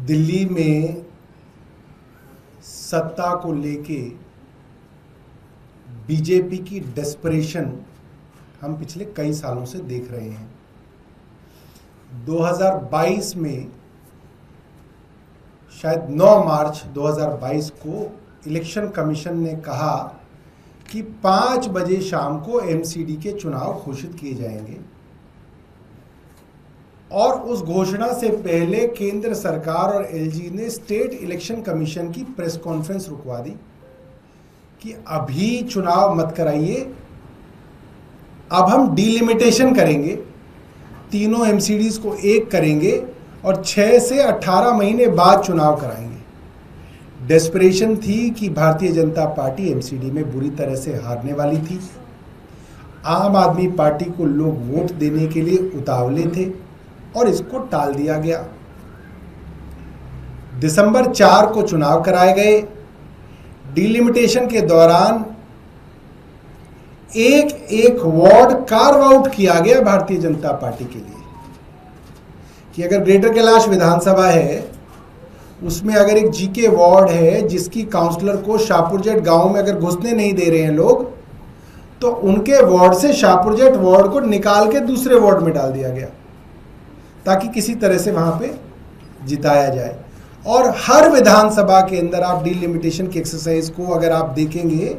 दिल्ली में सत्ता को लेके बीजेपी की डेस्परेशन हम पिछले कई सालों से देख रहे हैं। 2022 में शायद 9 मार्च 2022 को इलेक्शन कमीशन ने कहा कि 5 बजे शाम को एमसीडी के चुनाव घोषित किए जाएंगे और उस घोषणा से पहले केंद्र सरकार और एलजी ने स्टेट इलेक्शन कमीशन की प्रेस कॉन्फ्रेंस रुकवा दी कि अभी चुनाव मत कराइए, अब हम डिलिमिटेशन करेंगे, तीनों एमसीडीज को एक करेंगे और 6 से 18 महीने बाद चुनाव कराएंगे। डेस्परेशन थी कि भारतीय जनता पार्टी एमसीडी में बुरी तरह से हारने वाली थी। आम आदमी पार्टी को लोग वोट देने के लिए उतावले थे और इसको टाल दिया गया। दिसंबर 4 को चुनाव कराए गए। डिलिमिटेशन के दौरान एक एक वार्ड कार्व आउट किया गया भारतीय जनता पार्टी के लिए कि अगर ग्रेटर कैलाश विधानसभा है, उसमें अगर एक जीके वार्ड है जिसकी काउंसलर को शाहपुरजेट गांव में अगर घुसने नहीं दे रहे हैं लोग, तो उनके वार्ड से शाहपुरजेट वार्ड को निकाल के दूसरे वार्ड में डाल दिया गया ताकि किसी तरह से वहां पे जिताया जाए। और हर विधानसभा के अंदर आप डिलिमिटेशन की एक्सरसाइज को अगर आप देखेंगे,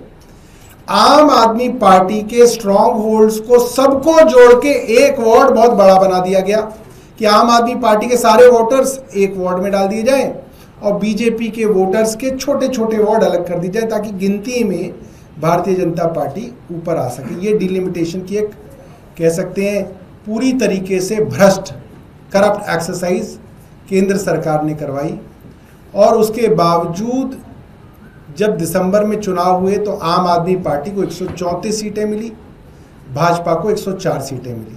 आम आदमी पार्टी के स्ट्रॉन्ग होल्ड्स को सबको जोड़ के एक वार्ड बहुत बड़ा बना दिया गया कि आम आदमी पार्टी के सारे वोटर्स एक वार्ड में डाल दिए जाएं और बीजेपी के वोटर्स के छोटे छोटे वार्ड अलग कर दिए जाए ताकि गिनती में भारतीय जनता पार्टी ऊपर आ सके। ये डिलिमिटेशन की एक कह सकते हैं पूरी तरीके से भ्रष्ट करप्ट एक्सरसाइज केंद्र सरकार ने करवाई। और उसके बावजूद जब दिसंबर में चुनाव हुए तो आम आदमी पार्टी को 134 सीटें मिली, भाजपा को 104 सीटें मिली।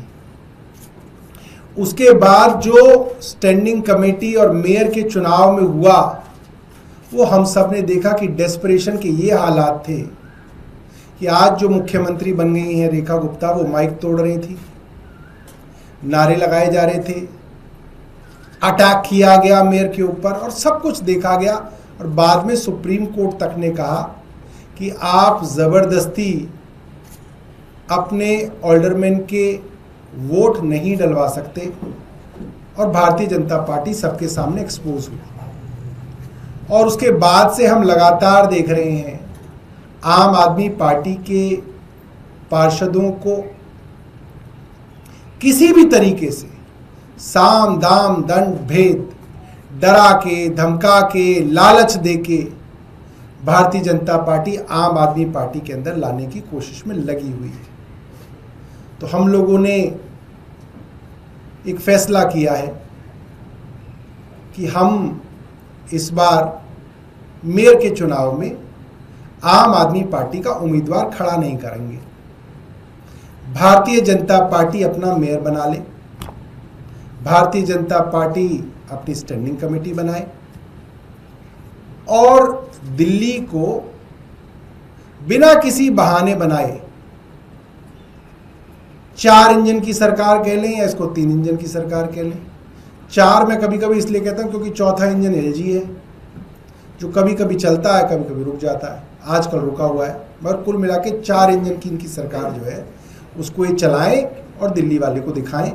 उसके बाद जो स्टैंडिंग कमेटी और मेयर के चुनाव में हुआ, वो हम सब ने देखा कि डेस्परेशन के ये हालात थे कि आज जो मुख्यमंत्री बन गई हैं रेखा गुप्ता, वो माइक तोड़ रही थी, नारे लगाए जा रहे थे, अटैक किया गया मेयर के ऊपर और सब कुछ देखा गया। और बाद में सुप्रीम कोर्ट तक ने कहा कि आप जबरदस्ती अपने ऑल्डरमैन के वोट नहीं डलवा सकते। और भारतीय जनता पार्टी सबके सामने एक्सपोज हुई। और उसके बाद से हम लगातार देख रहे हैं आम आदमी पार्टी के पार्षदों को किसी भी तरीके से साम दाम दंड भेद डरा के, धमका के, लालच दे के भारतीय जनता पार्टी आम आदमी पार्टी के अंदर लाने की कोशिश में लगी हुई है। तो हम लोगों ने एक फैसला किया है कि हम इस बार मेयर के चुनाव में आम आदमी पार्टी का उम्मीदवार खड़ा नहीं करेंगे। भारतीय जनता पार्टी अपना मेयर बना ले, भारतीय जनता पार्टी अपनी स्टैंडिंग कमेटी बनाए और दिल्ली को बिना किसी बहाने बनाए 4 इंजन की सरकार कह लें या इसको 3 इंजन की सरकार कह लें। 4 मैं कभी कभी इसलिए कहता हूं क्योंकि चौथा इंजन एलजी है जो कभी कभी चलता है, कभी कभी रुक जाता है, आजकल रुका हुआ है, मगर कुल मिला के 4 इंजन की इनकी सरकार जो है उसको ये चलाएं और दिल्ली वाले को दिखाएं